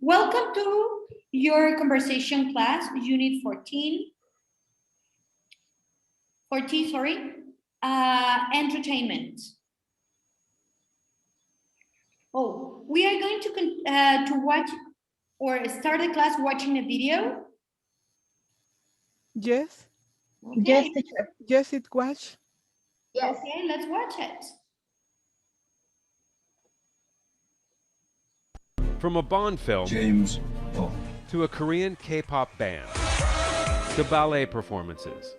Welcome to your conversation class, unit 14. Entertainment. Oh, we are going to watch or start the class watching a video. Yes. Okay. Yes, teacher. Yes, it was. Yes. Okay, let's watch it. From a Bond film James Bond. to a Korean K-pop band to ballet performances.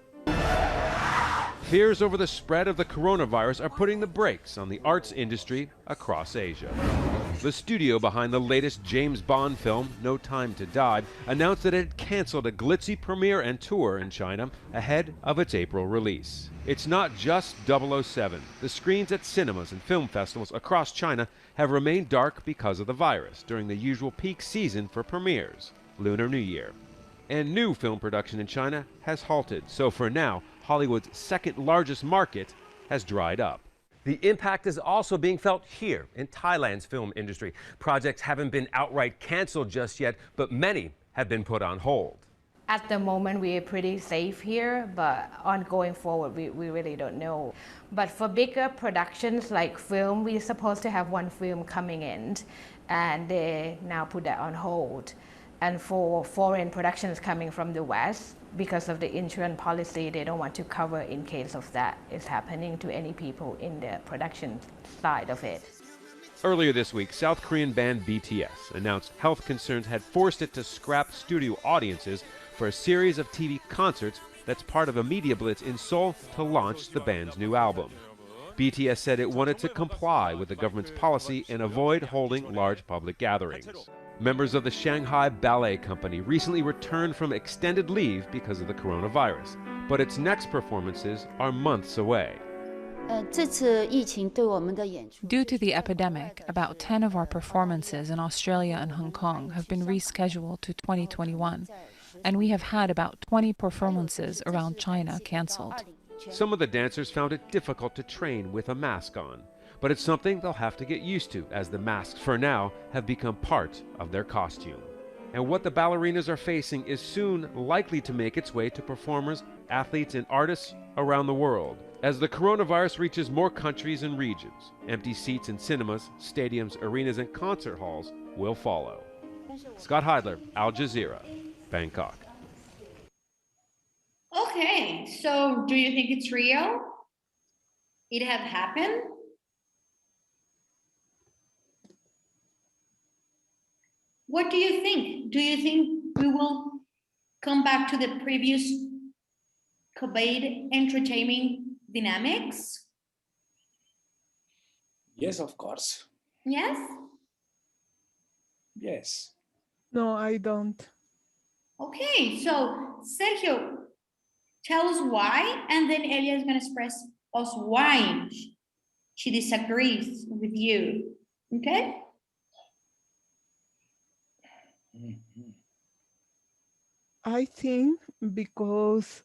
Fears over the spread of the coronavirus are putting the brakes on the arts industry across Asia. The studio behind the latest James Bond film, No Time to Die, announced that it had canceled a glitzy premiere and tour in China ahead of its April release. It's not just 007. The screens at cinemas and film festivals across China have remained dark because of the virus during the usual peak season for premieres, Lunar New Year. And new film production in China has halted, so for now, Hollywood's second largest market has dried up. The impact is also being felt here in Thailand's film industry. Projects haven't been outright canceled just yet, but many have been put on hold. At the moment, we are pretty safe here, but going forward, we really don't know. But for bigger productions like film, we're supposed to have one film coming in, and they now put that on hold. And for foreign productions coming from the West, because of the insurance policy, they don't want to cover in case of that is happening to any people in the production side of it. Earlier this week, South Korean band BTS announced health concerns had forced it to scrap studio audiences for a series of TV concerts that's part of a media blitz in Seoul to launch the band's new album. BTS said it wanted to comply with the government's policy and avoid holding large public gatherings. Members of the Shanghai Ballet Company recently returned from extended leave because of the coronavirus, but its next performances are months away. Due to the epidemic, about 10 of our performances in Australia and Hong Kong have been rescheduled to 2021, and we have had about 20 performances around China cancelled. Some of the dancers found it difficult to train with a mask on, but it's something they'll have to get used to, as the masks for now have become part of their costume. And what the ballerinas are facing is soon likely to make its way to performers, athletes, and artists around the world. As the coronavirus reaches more countries and regions, empty seats in cinemas, stadiums, arenas, and concert halls will follow. Scott Heidler, Al Jazeera, Bangkok. Okay, so do you think it's real? It have happened? What do you think? Do you think we will come back to the previous COVID entertainment dynamics? Yes, of course. Yes? Yes. No, I don't. Okay, so Sergio, tell us why, and then Elia is going to express us why she disagrees with you. Okay? I think because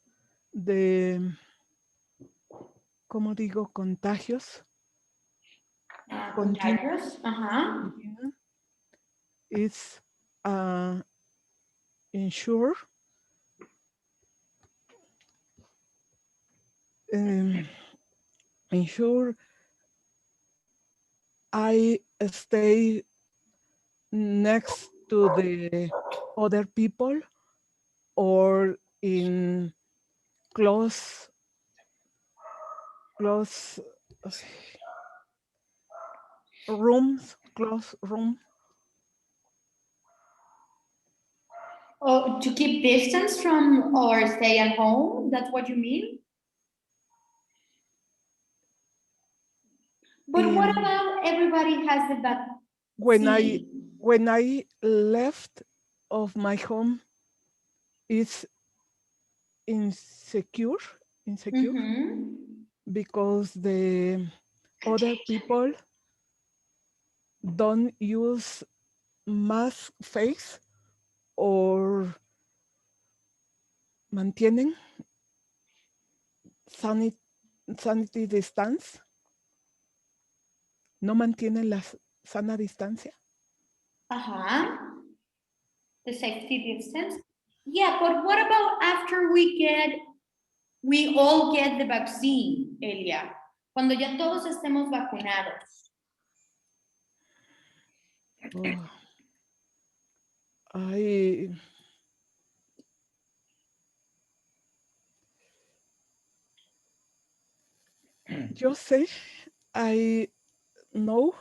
the, ¿cómo digo? Contagios. Contagious? It's ensure I stay next to the other people or in close rooms, close room. Oh, to keep distance from or stay at home? That's what you mean? But what about everybody has the vaccine? When I left of my home, it's insecure because the other people don't use mask face or mantienen sanity distance. No mantienen la sana distancia. the safety distance. Yeah, but what about after we all get the vaccine, Elia? Cuando ya todos estemos vacunados. Oh, I yo sé, I know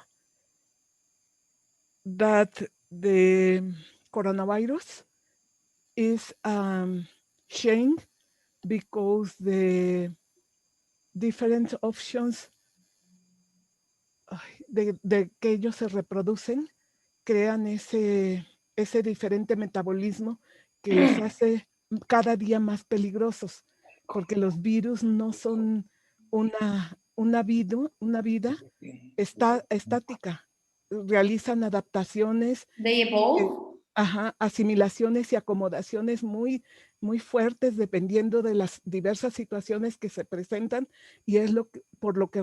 that the coronavirus is shame because the different options de que ellos se reproducen crean ese diferente metabolismo que los hace cada día más peligrosos, porque los virus no son una vida estática, realizan adaptaciones, They evolve. asimilaciones y acomodaciones muy, muy fuertes dependiendo de las diversas situaciones que se presentan y es por lo que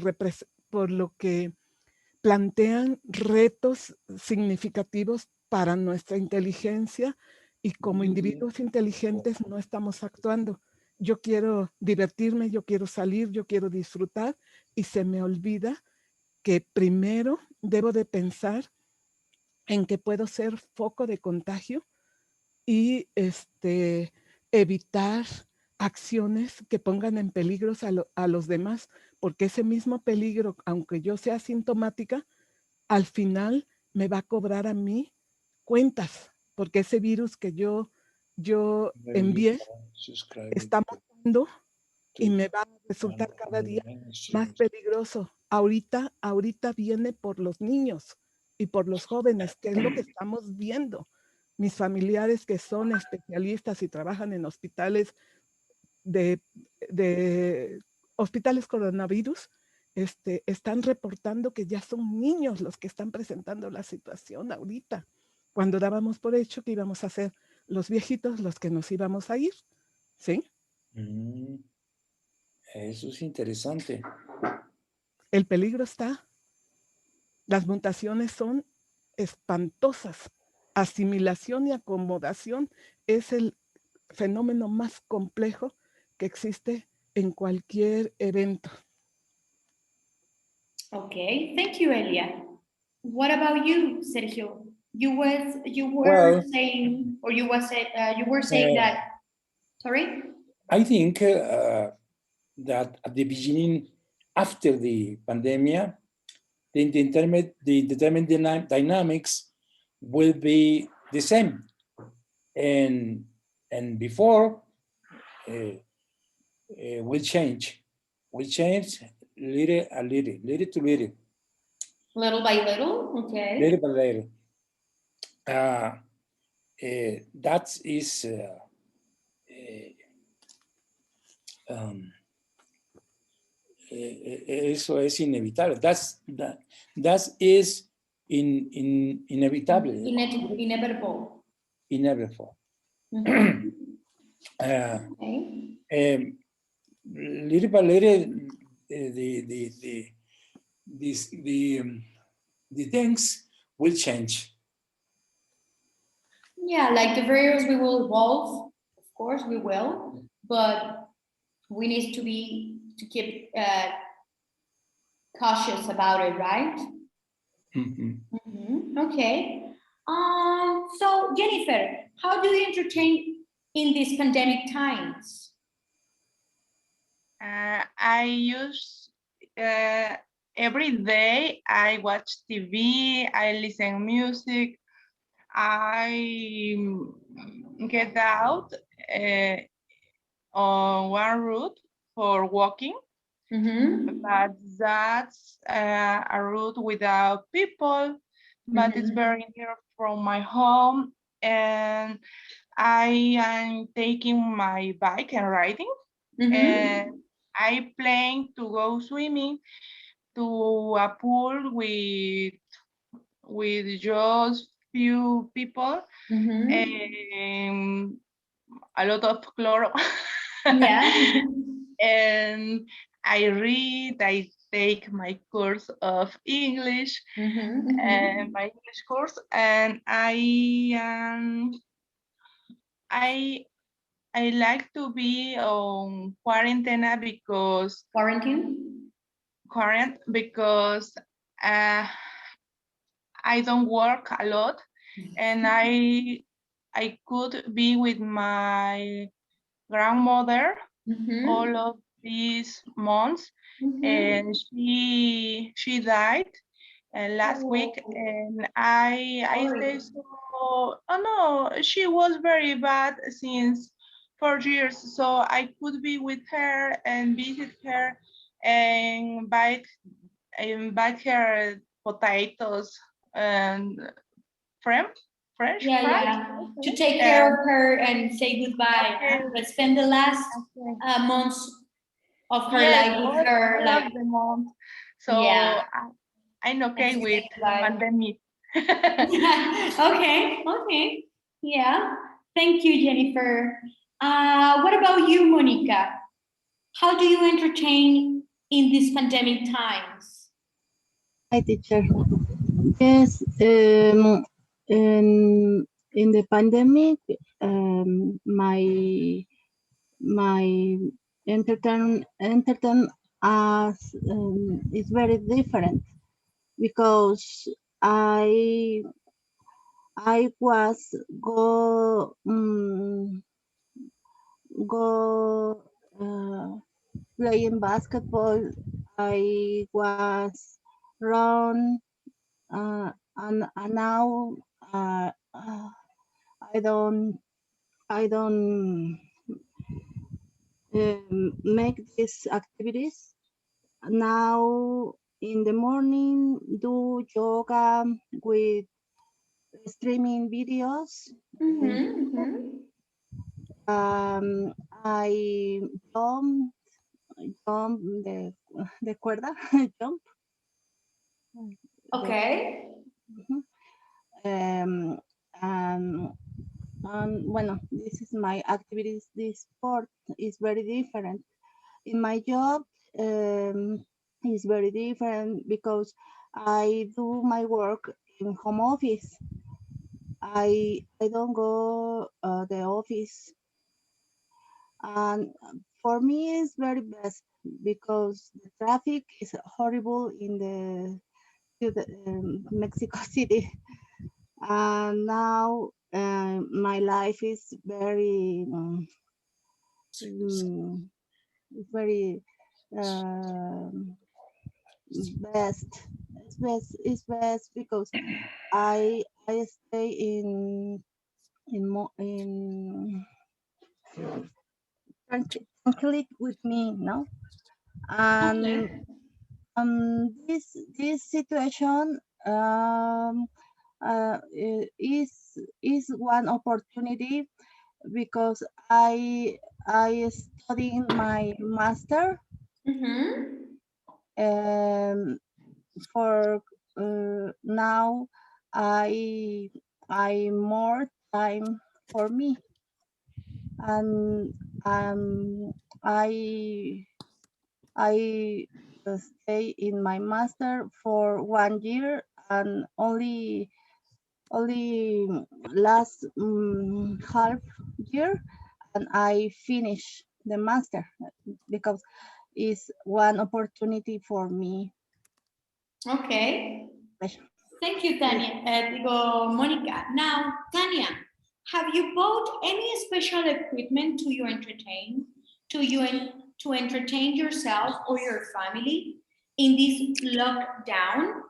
plantean retos significativos para nuestra inteligencia y como individuos inteligentes no estamos actuando. Yo quiero divertirme, yo quiero salir, yo quiero disfrutar y se me olvida que primero debo de pensar en que puedo ser foco de contagio y evitar acciones que pongan en peligro a los demás, porque ese mismo peligro, aunque yo sea asintomática, al final me va a cobrar a mí cuentas, porque ese virus que yo envié está mutando y me va a resultar cada día más peligroso. Ahorita viene por los niños y por los jóvenes, que es lo que estamos viendo. Mis familiares que son especialistas y trabajan en hospitales de, de hospitales coronavirus, están reportando que ya son niños los que están presentando la situación ahorita, cuando dábamos por hecho que íbamos a ser los viejitos los que nos íbamos a ir, ¿sí? Eso es interesante. El peligro está, las mutaciones son espantosas, asimilación y acomodación es el fenómeno más complejo que existe en cualquier evento. Okay, thank you, Elia. What about you, Sergio? You were Well, saying, or you were saying that. Sorry. I think that at the beginning, after the pandemic, the determined dynamics will be the same, and before will change. Will change little a little, little to little. Little by little, okay. Little by little. That is eso es inevitable. That is inevitable. Inevitable. Inevitable. Okay. Little by little, the things will change. Yeah, like the virus, we will evolve. Of course, we will, but we need to keep cautious about it, right? Okay. So Jennifer, how do you entertain in these pandemic times? I use every day. I watch TV. I listen music. I get out on one route for walking. But that's a route without people, but it's very near from my home, and I am taking my bike and riding, and I plan to go swimming to a pool with just few people and a lot of chloro. Yeah. And I read, I take my course of English and my English course, and I am I like to be on quarantine because uh, I don't work a lot, and I could be with my grandmother all of these months, and she died last week, and I stay so. Oh no, she was very bad since 4 years, so I could be with her and visit her and buy her potatoes and French French Yeah, fries. yeah. To take care And of her and say goodbye, okay, but spend the last okay. months of her Yes, life with her, all like, of the month. So yeah, I'm and okay to say with goodbye. pandemic. Okay, okay. Yeah. Thank you, Jennifer. What about you, Monica? How do you entertain in these pandemic times? Hi, teacher. Yes, in the pandemic, my entertain us is very different because I I was go playing basketball. I was run and now I don't make these activities now. In the morning, do yoga with streaming videos. I jump the cuerda, jump. Okay. Mhm. Um, um, bueno, this is my activities. This sport is very different. In my job, is very different because I do my work in home office. I don't go the office, and for me it's very best because the traffic is horrible in the Mexico City, and now my life is very it's very um, best. It's best because I stay in tranquility with me, no? And this situation is one opportunity because I studying my master for now I more time for me, and I I stay in my master for 1 year, and only last half year and I finish the master because it's one opportunity for me. Okay. Thank you, Tanya. Monica. Now, Tanya, have you bought any special equipment to you entertain, to entertain yourself or your family in this lockdown?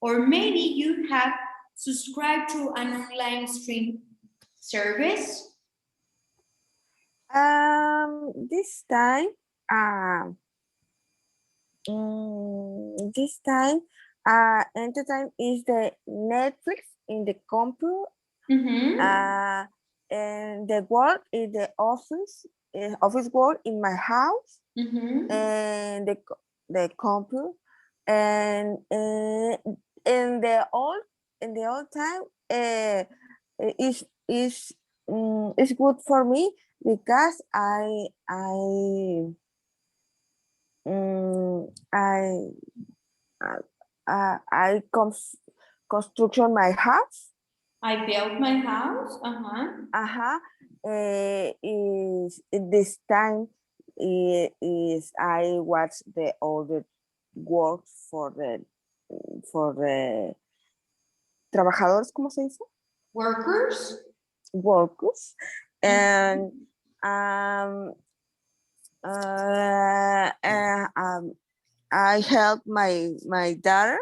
Or maybe you have subscribed to an online stream service? This time, entertainment is the Netflix in the computer, and the work in the office work in my house, and the computer, and in the old time, is good for me because um, I construction my house, I built my house. Is this time is I watch the older work for the trabajadores, ¿cómo se dice? Workers. Workers, and um, I help my daughter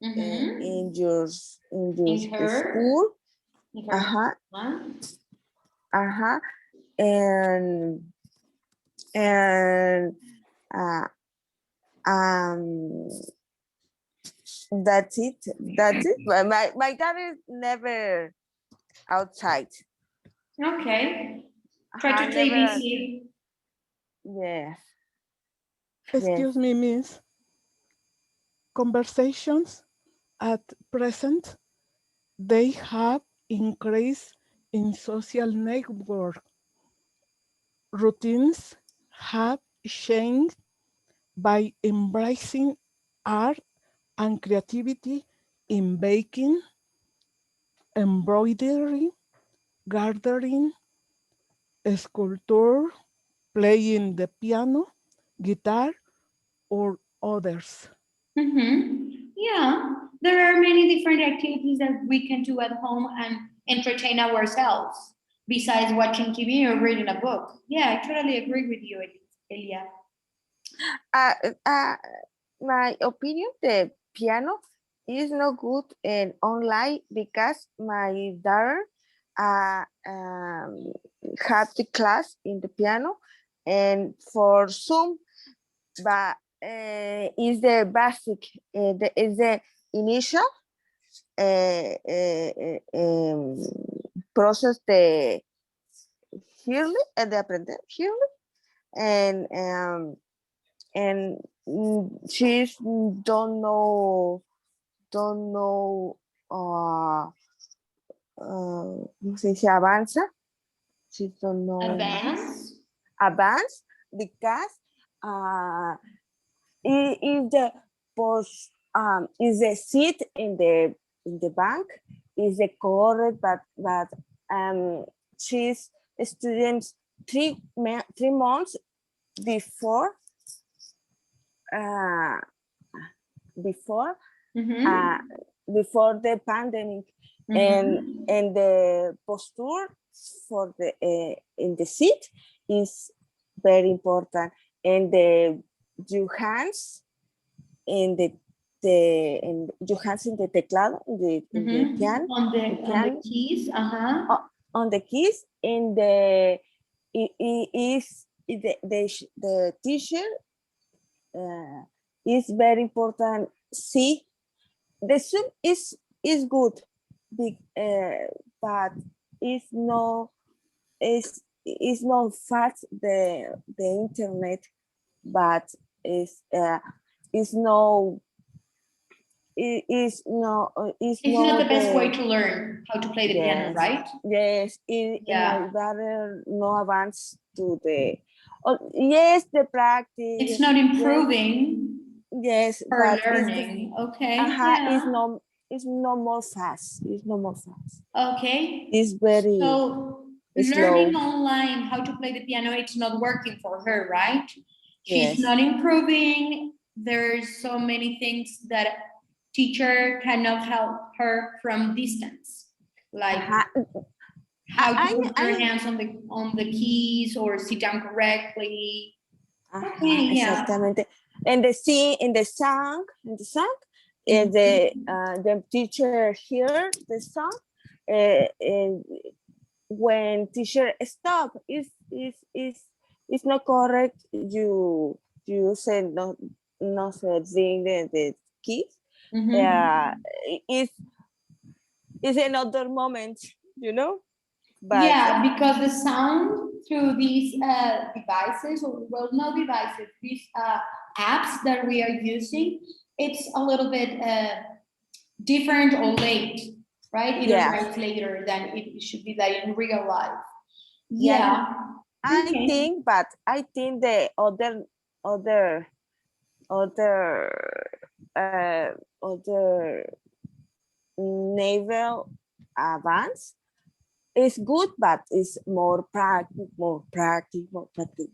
in your school. And that's it. My daughter is never outside. Okay. Try to stay busy. Yes. Excuse me, Miss. Conversations at present, they have increased in social network. Routines have changed by embracing art and creativity in baking, embroidery, gardening, sculpture, playing the piano, guitar, or others. Yeah, there are many different activities that we can do at home and entertain ourselves besides watching TV or reading a book. Yeah, I totally agree with you, Elia. My opinion, the piano is not good in online because my daughter had the class in the piano and for some, but is the basic, is the initial process de hearing, de aprender hearing, and she don't know ¿cómo se dice? Avanza. She don't know advance because if the post is the seat in the bank is the correct, but she's students 3 months before before the pandemic, and the posture for the in the seat is very important, and your hands in your hands in the teclado, in the piano, on the keys, on the keys, and the teacher is very important. See, the Zoom is good, but it's no fast the internet, but it's no it's not the best way to learn how to play the piano, right? Yes, my daughter no advance to the the practice. It's not improving. Yes, but learning. Okay. It's no more fast. It's no more fast. Okay. It's very so learning online how to play the piano, it's not working for her, right? She's not improving. There's so many things that teacher cannot help her from distance, like how to put your hands on the keys or sit down correctly. Okay, yeah. Exactamente. And the song, the teacher hear the song, when teacher stop, is not correct. You say no sing the keys. It's another moment, you know. But yeah, because the sound through these devices, or well, no devices, these apps that we are using, it's a little bit different or late, right? It arrives later than it should be like in real life. Yeah. I think the other naval advanced. It's good, but it's more practical.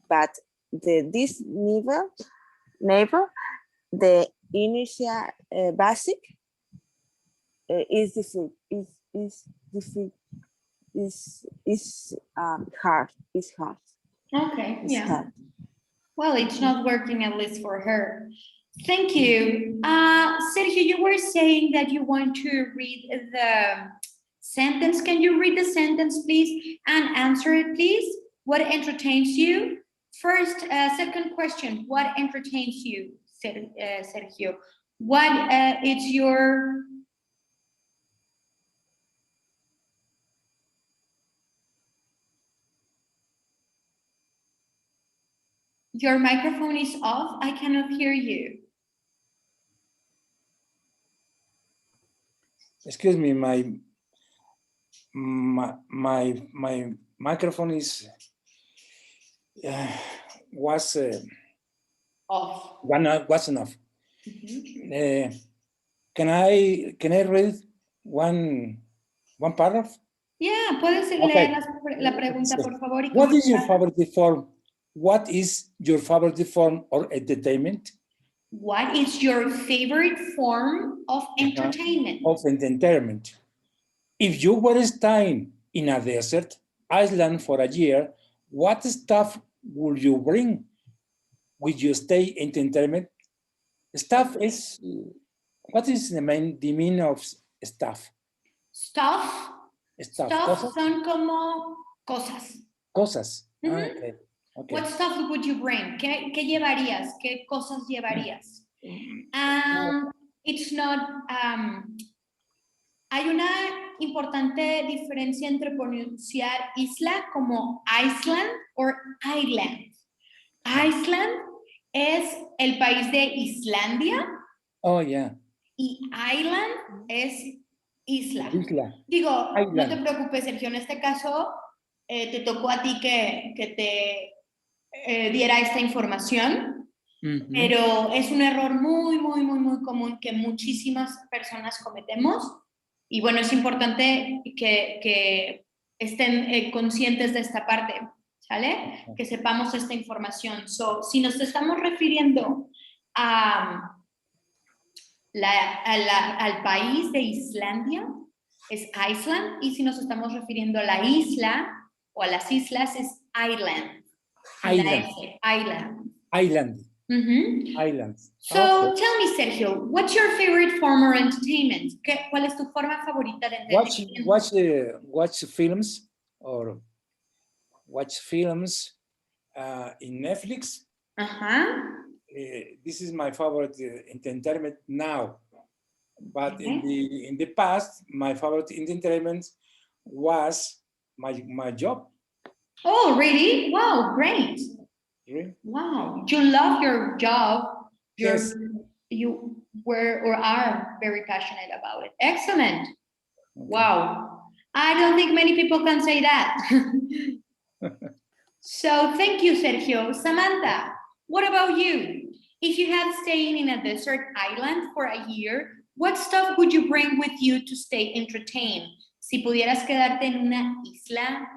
But this level, the initial basic is different. Is hard. It's hard. Okay, It's yeah. hard. Well, it's not working at least for her. Thank you. Sergio, you were saying that you want to read the sentence. Can you read the sentence, please, and answer it, please? What entertains you? First, second question, what entertains you, Sergio? What is your... Your microphone is off. I cannot hear you. Excuse me, my microphone is was Off. was enough. Can I read one paragraph? Yeah, puedes Okay. leer la pregunta, por favor. Y What is your comentar. favorite form? What is your favorite form or entertainment? What is your favorite form of entertainment? Of entertainment. If you were staying in a desert island for a year, what stuff would you bring? Would you stay entertainment? Stuff is, what is the meaning of stuff? Stuff. Stuff. Stuff son como cosas. Cosas. Okay. What stuff would you bring? ¿Qué llevarías? ¿Qué cosas llevarías? And it's not... hay una importante diferencia entre pronunciar isla como Iceland o Island. Iceland es el país de Islandia. Oh, yeah. Y Island es isla. Digo, Island. No te preocupes, Sergio, en este caso te tocó a ti que te diera esta información, pero es un error muy común que muchísimas personas cometemos. Y bueno, es importante que estén conscientes de esta parte, ¿sale? Que sepamos esta información. Si nos estamos refiriendo al país de Islandia, es Iceland, y si nos estamos refiriendo a la isla o a las islas, es Island. Island. So tell me, Sergio, what's your favorite form of entertainment? ¿Cuál es tu forma favorita de entretenimiento? Watch films in Netflix. This is my favorite entertainment now. But in the past, my favorite entertainment was my job. Oh, really? Wow, great. Really? Wow, you love your job. Yes. You were or are very passionate about it. Excellent. Okay. Wow. I don't think many people can say that. So thank you, Sergio. Samantha, what about you? If you had stayed in a desert island for a year, what stuff would you bring with you to stay entertained? Si pudieras quedarte en una isla,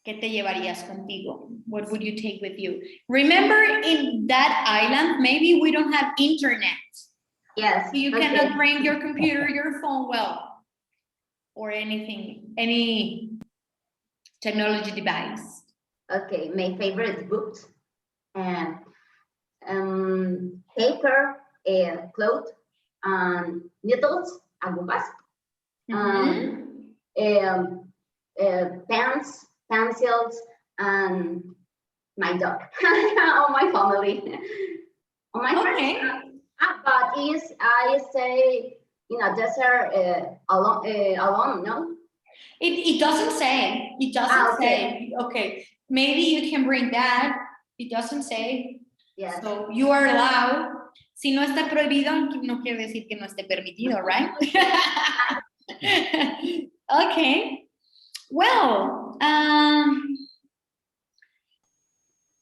¿qué te llevarías contigo? What would you take with you? Remember, in that island, maybe we don't have internet. Yes. So you cannot bring your computer, your phone, well, or anything, any technology device. Okay, my favorite books and paper, cloth, needles, agujas, pens, pencils, and my dog, all my family, all my friends. But I stay in a desert alone, no? It doesn't say. It doesn't say. Okay, maybe you can bring that. It doesn't say. Yes. So you are allowed. Si no está prohibido, no quiere decir que no esté permitido, right? Okay. Well,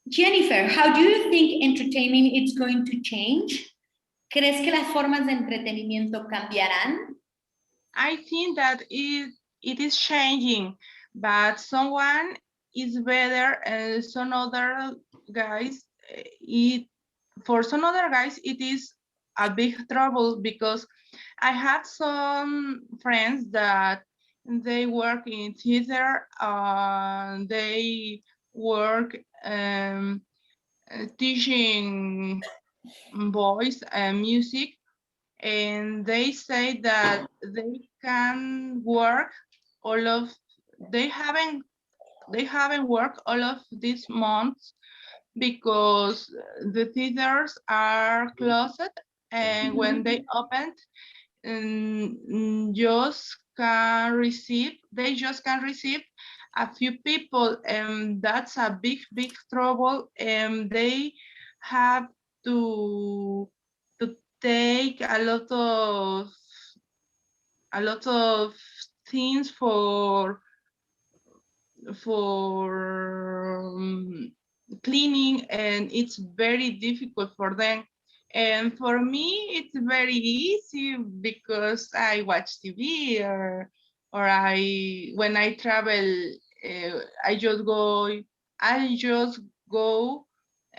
Jennifer, how do you think entertainment is going to change? ¿Crees que las formas de entretenimiento cambiarán? I think that it is changing, but someone is better and some other guys it for some other guys it is a big trouble because I had some friends that they work in theater, they work teaching voice and music, and they say that they can work all of they haven't worked all of these months because the theaters are closed, and when they opened, just can receive they just can receive a few people, and that's a big trouble, and they have to to take a lot of things for cleaning, and it's very difficult for them. And for me, it's very easy because I watch TV, or I when I travel, I just go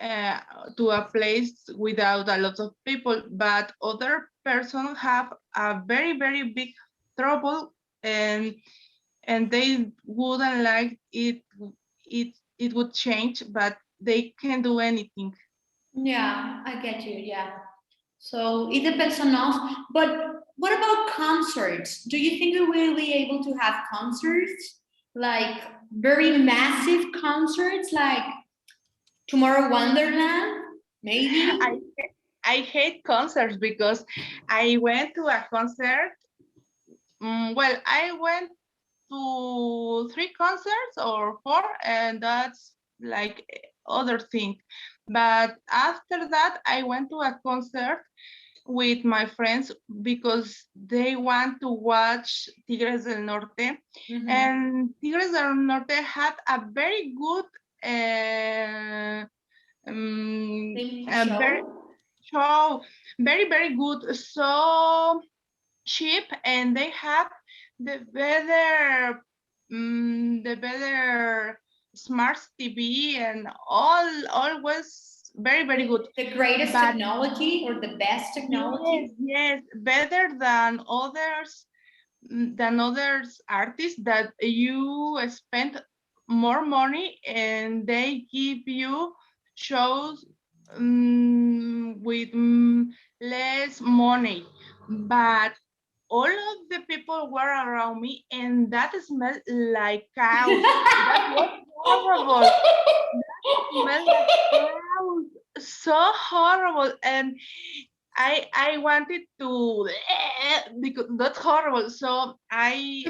uh, to a place without a lot of people. But other person have a very big trouble, and they wouldn't like it would change, but they can't do anything. Yeah, I get you. Yeah. So it depends on us. But what about concerts? Do you think we will be able to have concerts, like very massive concerts, like Tomorrow Wonderland, maybe? I hate concerts because I went to a concert. Well, I went to 3 concerts or 4, and that's like other thing. But after that, I went to a concert with my friends because they want to watch Tigres del Norte, and Tigres del Norte had a very good very show, very good, so cheap, and they have the better smart TV, and all was very good. The greatest technology or the best technology? Yes, better than others artists that you spend more money and they give you shows with less money. But all of the people were around me, and that smelled like cows. That was horrible. That smelled like cows. So horrible. And I wanted to because that's horrible. So I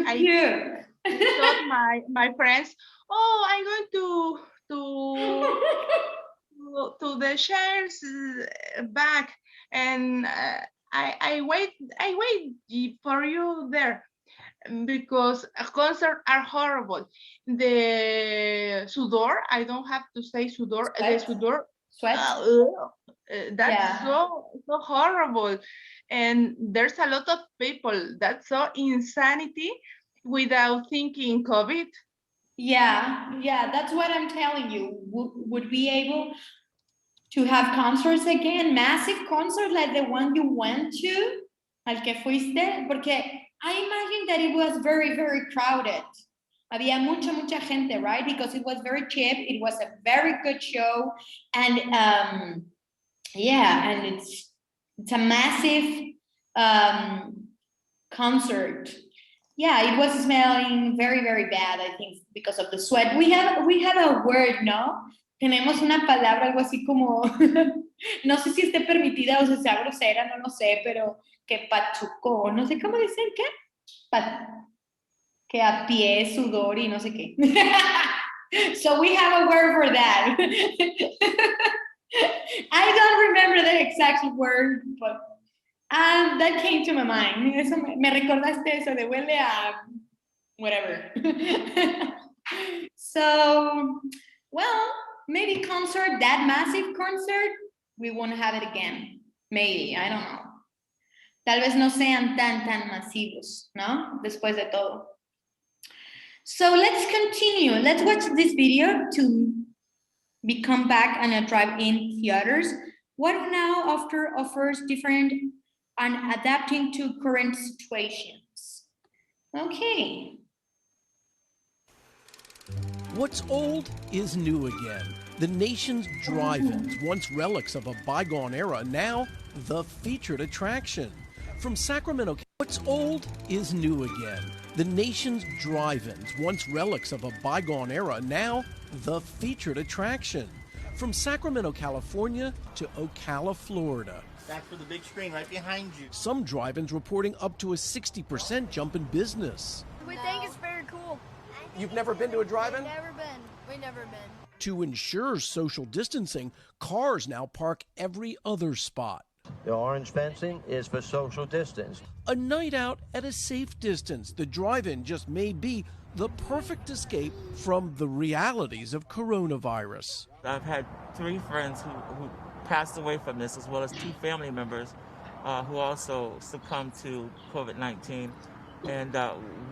told my friends, oh, I'm going to the chairs back, and I wait for you there because concerts are horrible. The sudor, I don't have to say sudor, the sudor, that's so horrible. And there's a lot of people that's so insanity without thinking COVID. Yeah, that's what I'm telling you. Would be able to have concerts again, massive concerts like the one you went to, al que fuiste, porque I imagine that it was very crowded. Había mucha gente, right? Because it was very cheap. It was a very good show, and yeah, and it's a massive concert. Yeah, it was smelling very bad, I think, because of the sweat. We have a word, ¿no? Tenemos una palabra, algo así como, no sé si esté permitida o si sea grosera, no lo sé, pero que pachucó, no sé cómo dicen, ¿qué? Que a pie, sudor y no sé qué. So we have a word for that. I don't remember the exact word, but that came to my mind. Eso me recordaste eso de huele a whatever. So, well, maybe concert, that massive concert, we won't have it again. Maybe, I don't know. tal vez no sean tan masivos, ¿no? Después de todo. So let's continue. Let's watch this video to become back on a drive-in theaters. What now offers different and adapting to current situations. Okay. What's old is new again. The nation's drive-ins, once relics of a bygone era, now the featured attraction. From Sacramento, what's old is new again. The nation's drive-ins, once relics of a bygone era, now the featured attraction. From Sacramento, California to Ocala, Florida. Back for the big screen right behind you. Some drive-ins reporting up to a 60% jump in business. We think it's very cool. You've never been to a drive-in? We've never been. To ensure social distancing, cars now park every other spot. The orange fencing is for social distance. A night out at a safe distance, the drive-in just may be the perfect escape from the realities of coronavirus. I've had 3 friends who passed away from this, as well as 2 family members who also succumbed to COVID-19. And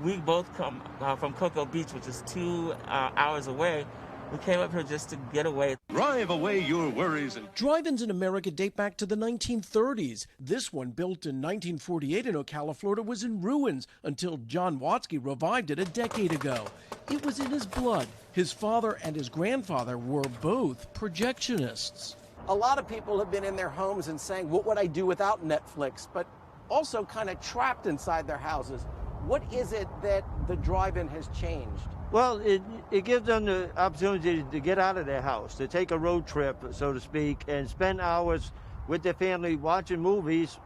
we both come from Cocoa Beach, which is 2 hours away. We came up here just to get away. Drive away your worries. Drive-ins in America date back to the 1930s. This one, built in 1948 in Ocala, Florida, was in ruins until John Watsky revived it a decade ago. It was in his blood. His father and his grandfather were both projectionists. A lot of people have been in their homes and saying, what would I do without Netflix? But also kind of trapped inside their houses. What is it that the drive-in has changed? Well, it gives them the opportunity to get out of their house, to take a road trip, so to speak, and spend hours with their family watching movies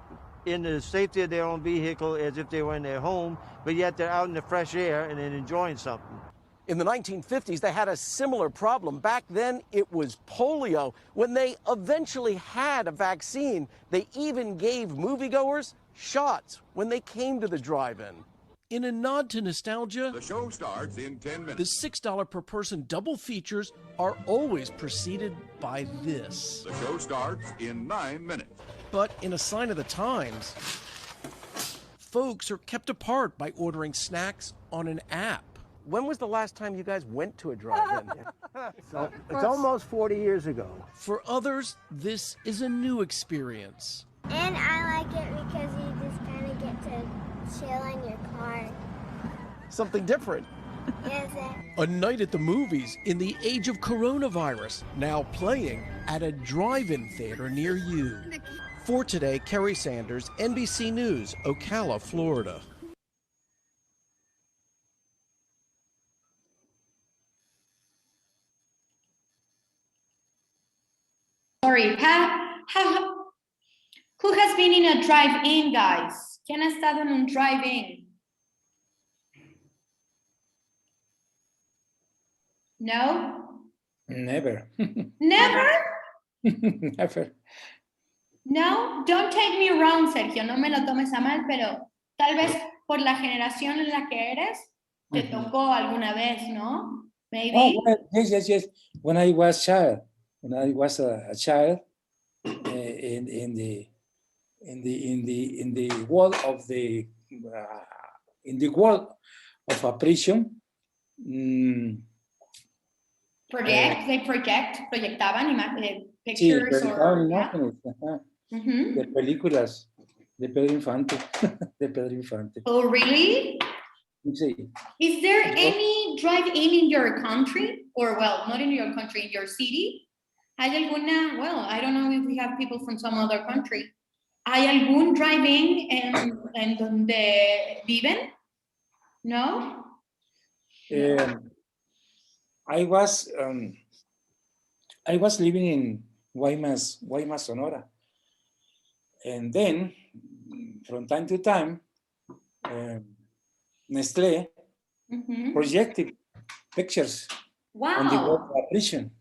in the safety of their own vehicle as if they were in their home, but yet they're out in the fresh air and then enjoying something. In the 1950s, they had a similar problem. Back then, it was polio. When they eventually had a vaccine, they even gave moviegoers shots when they came to the drive-in. In a nod to nostalgia, the show starts in 10 minutes. The $6 per person double features are always preceded by this. The show starts in 9 minutes. But in a sign of the times, folks are kept apart by ordering snacks on an app. When was the last time you guys went to a drive-in? So it's almost 40 years ago. For others, this is a new experience. And I like it because you just kind of get to chill in your car. Something different. Yes, A night at the movies in the age of coronavirus, now playing at a drive-in theater near you. For today, Kerry Sanders, NBC News, Ocala, Florida. Sorry, who has been in a drive-in, guys? ¿Quién ha estado en un drive-in? No? Never. Never? Never. No? Don't take me wrong, Sergio, no me lo tomes a mal, pero tal vez por la generación en la que eres, te tocó alguna vez, ¿no? Maybe? Oh, well, yes. When I was child, a child, in the wall of a prison. Proyectaban Sí, pictures proyectaban yeah? imágenes de películas de Pedro Infante. Oh, really? Sí. Is there any drive-in in your country? Or, well, not in your country, in your city? ¿Hay alguna, well, I don't know if we have people from some other country. ¿Hay algún drive-in en donde viven? No? I was living in Guaymas, Sonora. And then, from time to time, Nestlé projected pictures on the wall of a prison.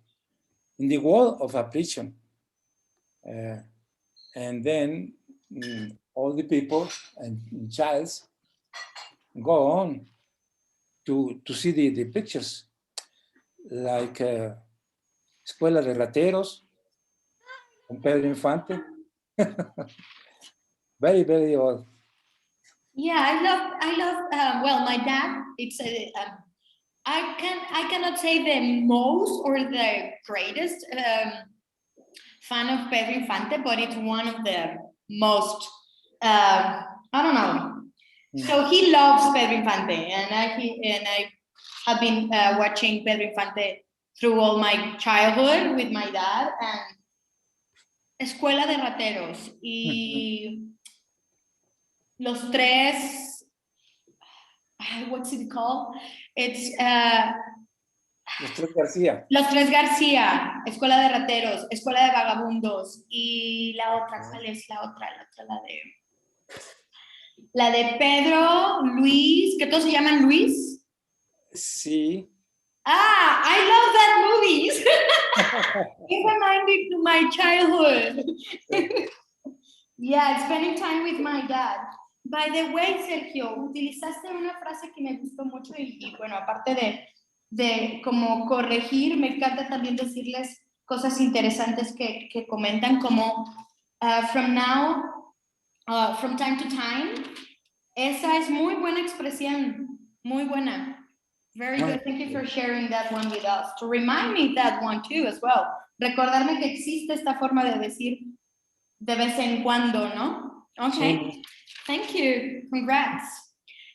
In the wall of a prison. And then all the people and childs go on to see the pictures, like Escuela de Rateros, con Pedro Infante. Very, very old. Yeah, I love. Well, my dad. It's a. I cannot say the most or the greatest fan of Pedro Infante, but it's one of the most. I don't know. So he loves Pedro Infante, and I have been watching Pedro Infante through all my childhood with my dad and Escuela de Rateros y Los Tres. What's it called? It's Los Tres García. Los Tres García, Escuela de Rateros, Escuela de Vagabundos y la otra, ¿cuál es la otra? La de Pedro, Luis, que todos se llaman Luis. Sí. Ah, I love that movies. It reminded to my childhood. Yeah, spending time with my dad. By the way, Sergio, utilizaste una frase que me gustó mucho y bueno, aparte de como corregir, me encanta también decirles cosas interesantes que comentan como from now, from time to time. Esa es muy buena expresión, muy buena. Very good. Thank you for sharing that one with us. To remind me that one too as well. Recordarme que existe esta forma de decir de vez en cuando, ¿no? Okay. Sí. Thank you. Congrats.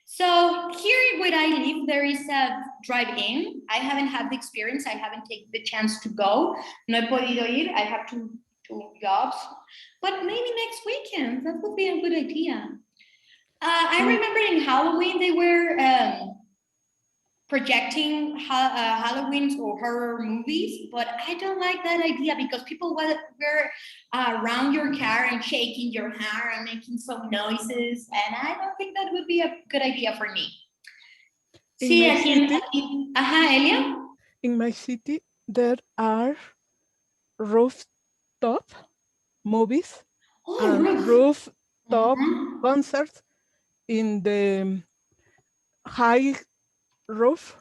So here where I live, there is a drive-in. I haven't had the experience. I haven't taken the chance to go. No he podido ir. I have two jobs. But maybe next weekend, that would be a good idea. I remember in Halloween, they were projecting Halloween or horror movies, but I don't like that idea because people were around your car and shaking your hair and making some noises, and I don't think that would be a good idea for me. Sí, Elia? In my city, there are rooftop movies and rooftop concerts in the high roof.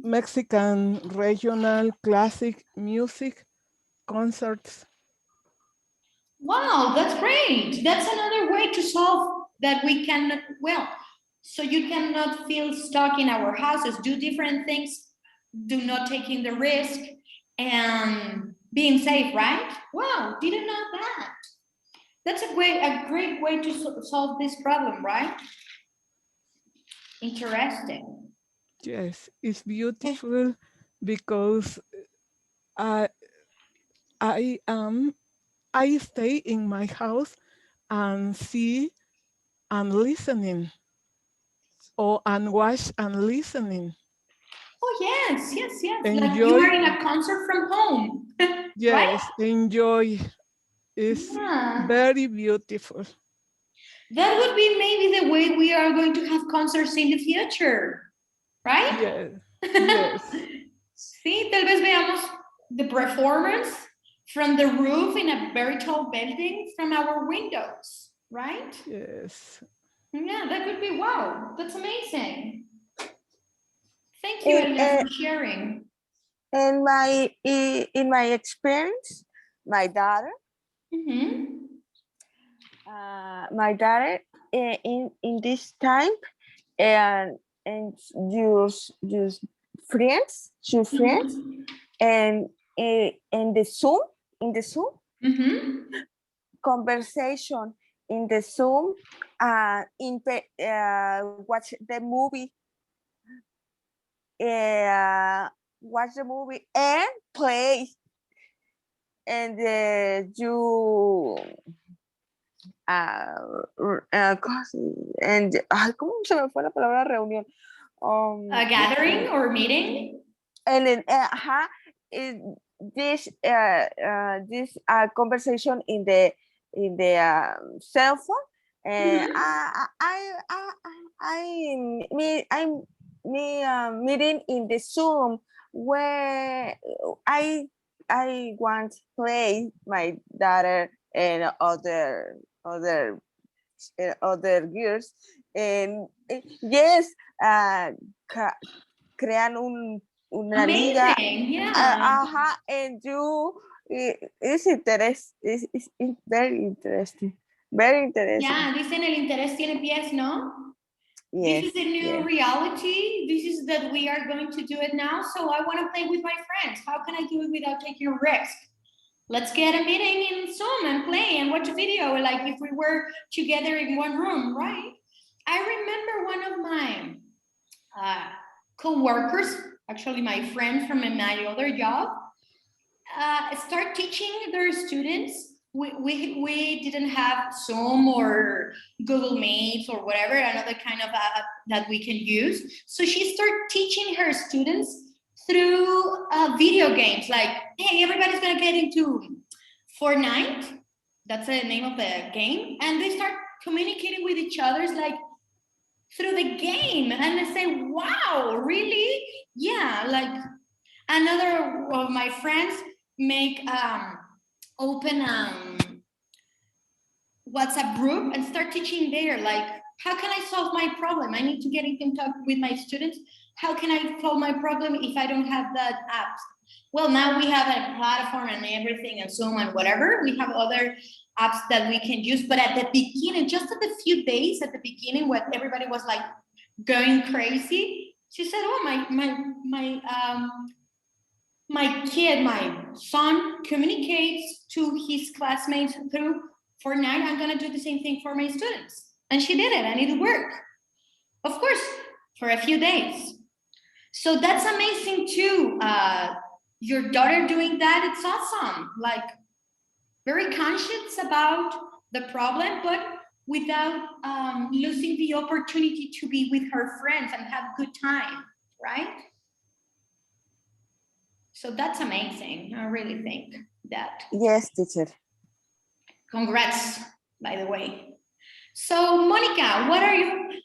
Mexican regional classic music concerts. Wow, that's great. That's another way to solve that we can, well, so you cannot feel stuck in our houses, do different things, do not taking the risk and being safe, right? Wow, didn't know that. That's a great way to solve this problem, right? Interesting. Yes, it's beautiful because I stay in my house and see and listening, and watch and listening. Oh yes. Enjoy. Like you are in a concert from home. Yes, right? Enjoy. It's very beautiful. That would be maybe the way we are going to have concerts in the future, right? Yes. Sí, tal vez veamos the performance from the roof in a very tall building from our windows, right? Yes. Yeah, that would be wow. That's amazing. Thank you, Elia, for sharing. In my experience, my daughter, in this time, and use friends, and in the Zoom, conversation in the Zoom, watch the movie. Watch the movie and play, and you and ¿cómo se me fue la palabra reunión? A gathering or meeting, and then this conversation in the cell phone, and I'm meeting in the Zoom where I want to play my daughter and other girls, and yes, crean una liga, yeah. And you It's very interesting. Very interesting. Yeah, dicen el interés tiene pies, ¿no? Yes, This is a new yes. reality. This is that we are going to do it now. So I want to play with my friends. How can I do it without taking a risk? Let's get a meeting in Zoom and play and watch a video, like if we were together in one room, right? I remember one of my co-workers, actually my friend from my other job, start teaching their students. We didn't have Zoom or Google Meet or whatever, another kind of app that we can use. So she started teaching her students through video games, like, hey, everybody's gonna get into Fortnite. That's the name of the game. And they start communicating with each other, like, through the game. And they say, wow, really? Yeah, like another of my friends make open WhatsApp group and start teaching there, like, how can I solve my problem? I need to get in contact with my students. How can I solve my problem if I don't have that app? Well, now we have a platform and everything and Zoom and whatever. We have other apps that we can use. But at the beginning, just at the few days at the beginning, when everybody was like going crazy, she said, oh, my kid, my son communicates to his classmates through Fortnite. I'm gonna do the same thing for my students. And she did it and it worked. Of course, for a few days. So that's amazing too. Your daughter doing that, it's awesome. Like, very conscious about the problem, but without losing the opportunity to be with her friends and have a good time, right? So that's amazing. I really think that. Yes, teacher. Congrats, by the way. So, Monica,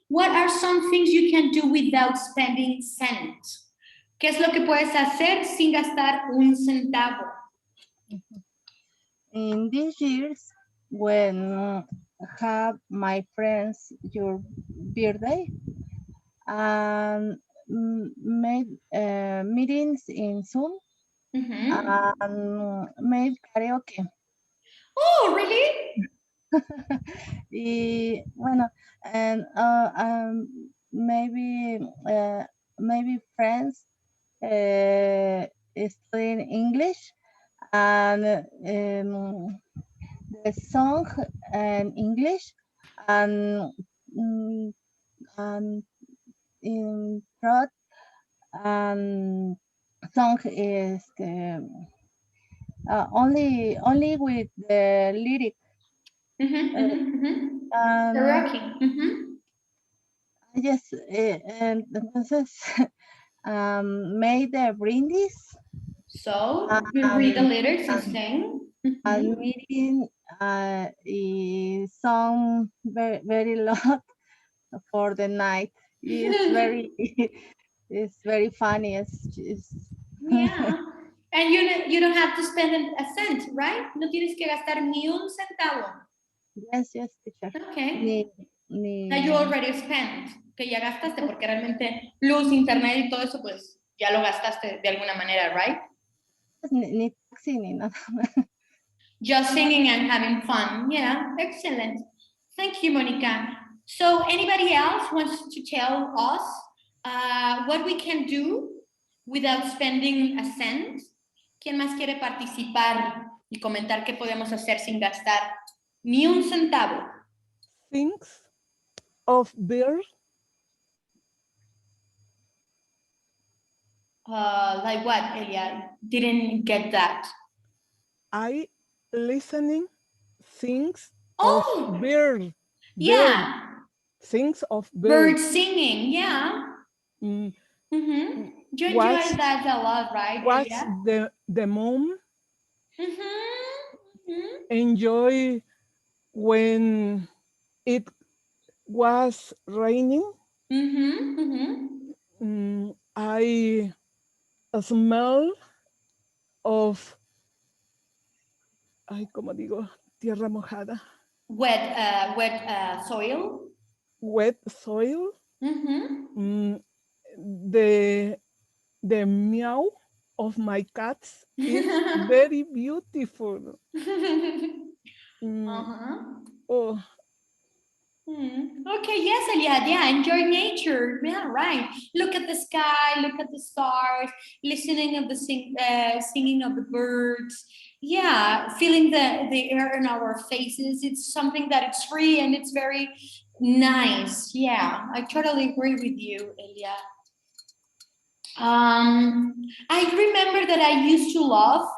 what are some things you can do without spending cents? ¿Qué es lo que puedes hacer sin gastar un centavo? In these years, when have my friends your birthday, and made meetings in Zoom, and made karaoke. Oh, really? Y bueno, and maybe friends studying English, and the song in English, and in throat, and song is only with the lyric. Karaoke. Yes, entonces made the brindis. So we read the lyrics and sing. And meeting song very, very lot for the night. It's very it's very funny. Yeah. And you don't have to spend a cent, right? No tienes que gastar ni un centavo. Yes, teacher. Okay. That you already spent, que ya gastaste, porque realmente luz, internet y todo eso, pues ya lo gastaste de alguna manera, right? Ni taxi ni nada. Just singing and having fun. Yeah, excellent. Thank you, Monica. So anybody else wants to tell us what we can do without spending a cent? ¿Quién más quiere participar y comentar qué podemos hacer sin gastar ni un centavo? Things of beer. Like what, Elia? Didn't get that. I listening things Oh, of bird. Yeah. Things of bird. Bird singing, yeah. You enjoy What's- that a lot, right, What's Elia? the mom enjoy when it was raining? I smell of, ay, ¿cómo digo? Tierra mojada. Wet soil. Wet soil. The meow of my cats is very beautiful. Oh. Okay, yes, Eliad, yeah, enjoy nature. Yeah, right. Look at the sky, look at the stars, listening of the singing of the birds. Yeah, feeling the air in our faces. It's something that it's free and it's very nice. Yeah, I totally agree with you, Elia. I remember that I used to love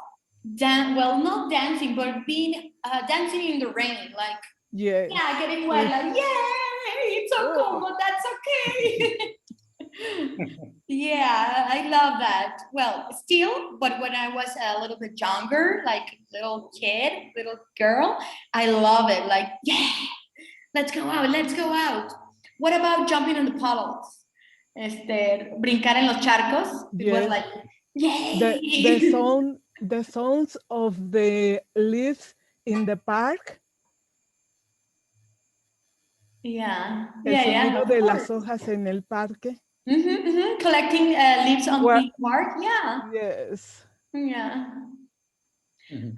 not dancing, but being dancing in the rain, like yes, yeah, getting wet, like yay, it's so cold, but that's okay. Yeah, I love that. Well, still, but when I was a little bit younger, like little kid, little girl, I love it. Like, yeah, let's go out, let's go out. What about jumping on the puddles? Brincar en los charcos. It was like, yay. The sounds of the leaves in the park. Yeah, El sonido of de course. las hojas en el parque. Collecting leaves on the park. Yeah. Yes. Yeah.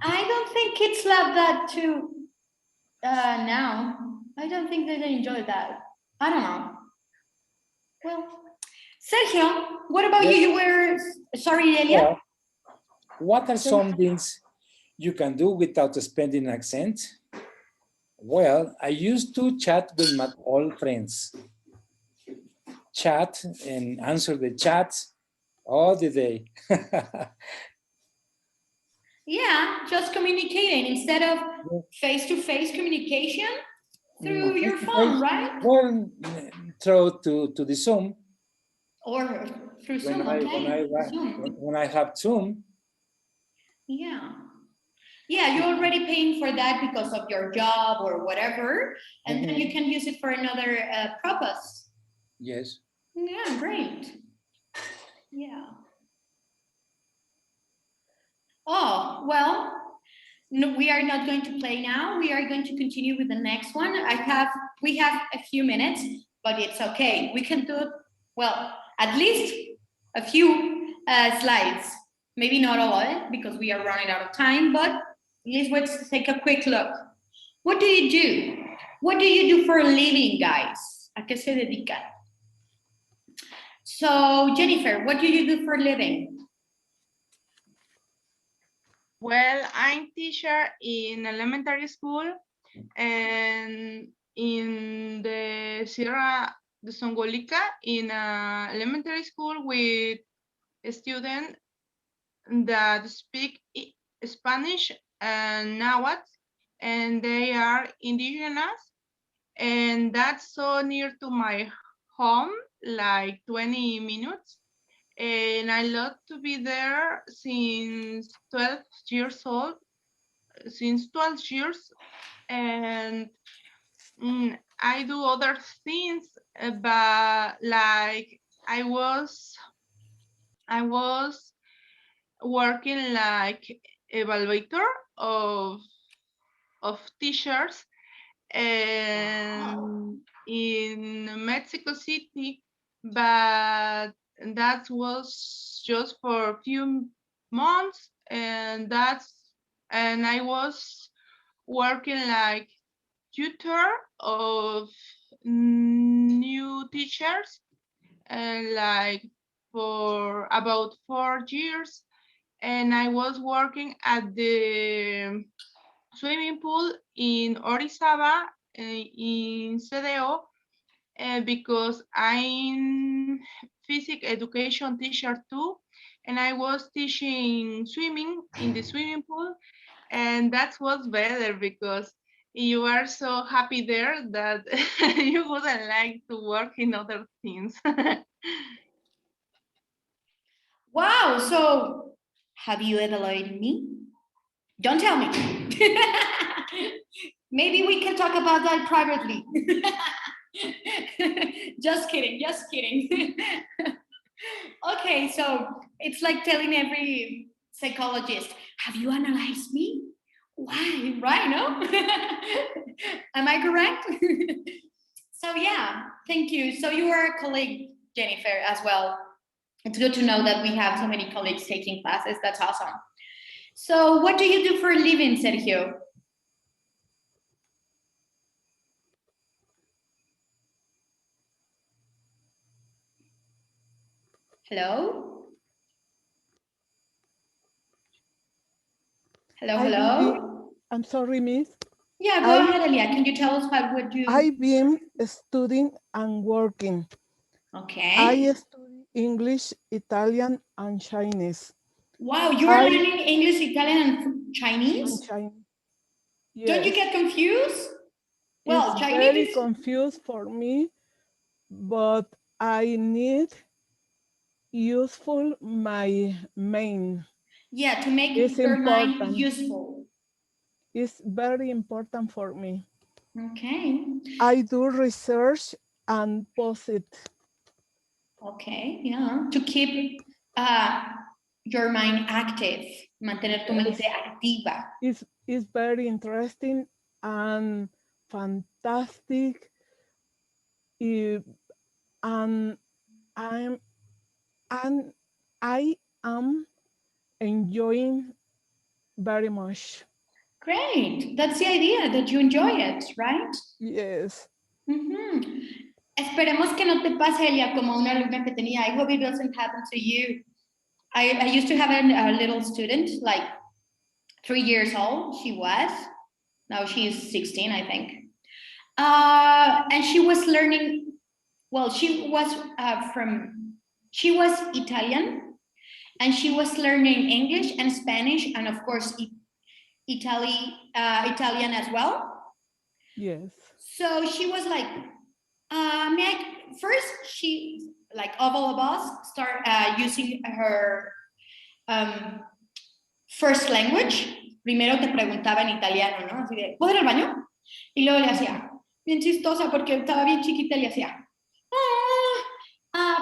I don't think kids love that too now. I don't think they enjoy that. I don't know. Well, Sergio, what about you? You were, sorry, Elia? Well, what are some things you can do without spending an accent? Well, I used to chat with my old friends. Chat and answer the chats all the day. Yeah, just communicating instead of face-to-face communication through your phone, right? Well, through to the Zoom. Or through Zoom, okay. When I have Zoom. Yeah. Yeah, you're already paying for that because of your job or whatever, and then you can use it for another purpose. Yes. Yeah, great. Yeah. Oh, well, no, we are not going to play now. We are going to continue with the next one. We have a few minutes, but it's okay. We can do, well, at least a few slides. Maybe not all, because we are running out of time, but at least let's take a quick look. What do you do? What do you do for a living, guys? ¿A qué se dedican? So, Jennifer, what do you do for a living? Well, I'm teacher in elementary school and in the Sierra de Songolica in elementary school with a student that speak Spanish and Nahuatl, and they are indigenous, and that's so near to my home, like 20 minutes. And I love to be there since 12 years old, since 12 years. And I do other things, but like I was working like evaluator of teachers and in Mexico City, but that was just for a few months, and I was working like tutor of new teachers, and like for about 4 years, and I was working at the swimming pool in Orizaba in CDO because I'm physics education teacher too, and I was teaching swimming in the swimming pool, and that was better because you are so happy there that you wouldn't like to work in other things. Wow, so have you evaluated me? Don't tell me. Maybe we can talk about that privately. Just kidding, just kidding. Okay, so it's like telling every psychologist, have you analyzed me? Why, right, no? Am I correct? So yeah, thank you. So you are a colleague, Jennifer, as well. It's good to know that we have so many colleagues taking classes. That's awesome. So what do you do for a living, Sergio? Hello? Hello? I'm sorry, miss. Yeah, go ahead, Elia. Can you tell us what would you... I've been studying and working. Okay. I study English, Italian, and Chinese. Wow, you are learning English, Italian, and Chinese? And Chinese. Yes. Don't you get confused? Well, it's Chinese very is... confused for me, but I need useful my main. Yeah, to make it's your important. mind useful. It's very important for me. Okay. I do research and post it. Okay, yeah. To keep your mind active, mantener tu mente activa. It's very interesting and fantastic. And I am enjoying very much. Great. That's the idea, that you enjoy it, right? Yes. Esperemos que no te pase, Elia, como una alumna que tenía. I hope it doesn't happen to you. I used to have a little student, like 3 years old, she was. Now she's 16, I think. And she was learning, well, she was Italian, and she was learning English and Spanish, and of course, Italian as well. Yes. So she was like, first she, like all of us, start using her first language. Primero te preguntaba en italiano, ¿no? Así de, ¿puedo ir al baño? Y luego le hacía, bien chistosa porque estaba bien chiquita, le hacía,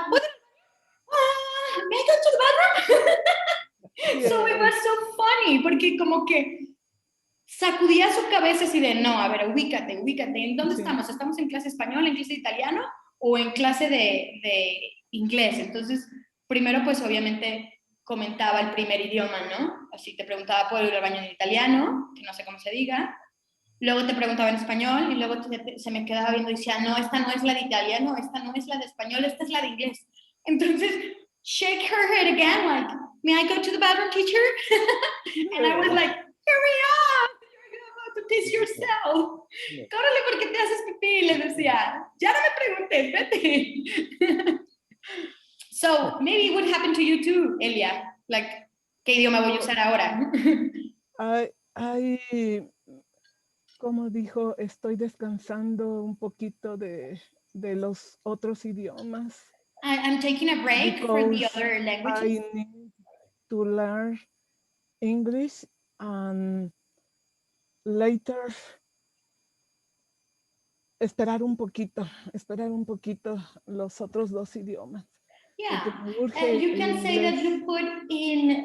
¿puedo ir al baño? ¿May I go to the bathroom? So it was so funny, porque como que sacudía su cabeza así de, no, a ver, ubícate. ¿En dónde estamos? ¿Estamos en clase español, en clase italiano o en clase de inglés? Entonces, primero, pues obviamente comentaba el primer idioma, ¿no? Así te preguntaba, ¿puedo ir al baño en italiano? Que no sé cómo se diga. Luego te preguntaba en español y luego se me quedaba viendo y decía, no, esta no es la de italiano, esta no es la de español, esta es la de inglés. Entonces, shake her head again, like, may I go to the bathroom, teacher? And I was like, hurry up, you're about to piss yourself. Córrele porque te haces pipí, le decía. Ya no me preguntes, vete. So, maybe it would happen to you too, Elia. Like, ¿qué idioma voy a usar ahora? Como dijo, estoy descansando un poquito de los otros idiomas. I'm taking a break for the other languages. I need to learn English and later esperar un poquito los otros dos idiomas. Yeah, you can say that you put in,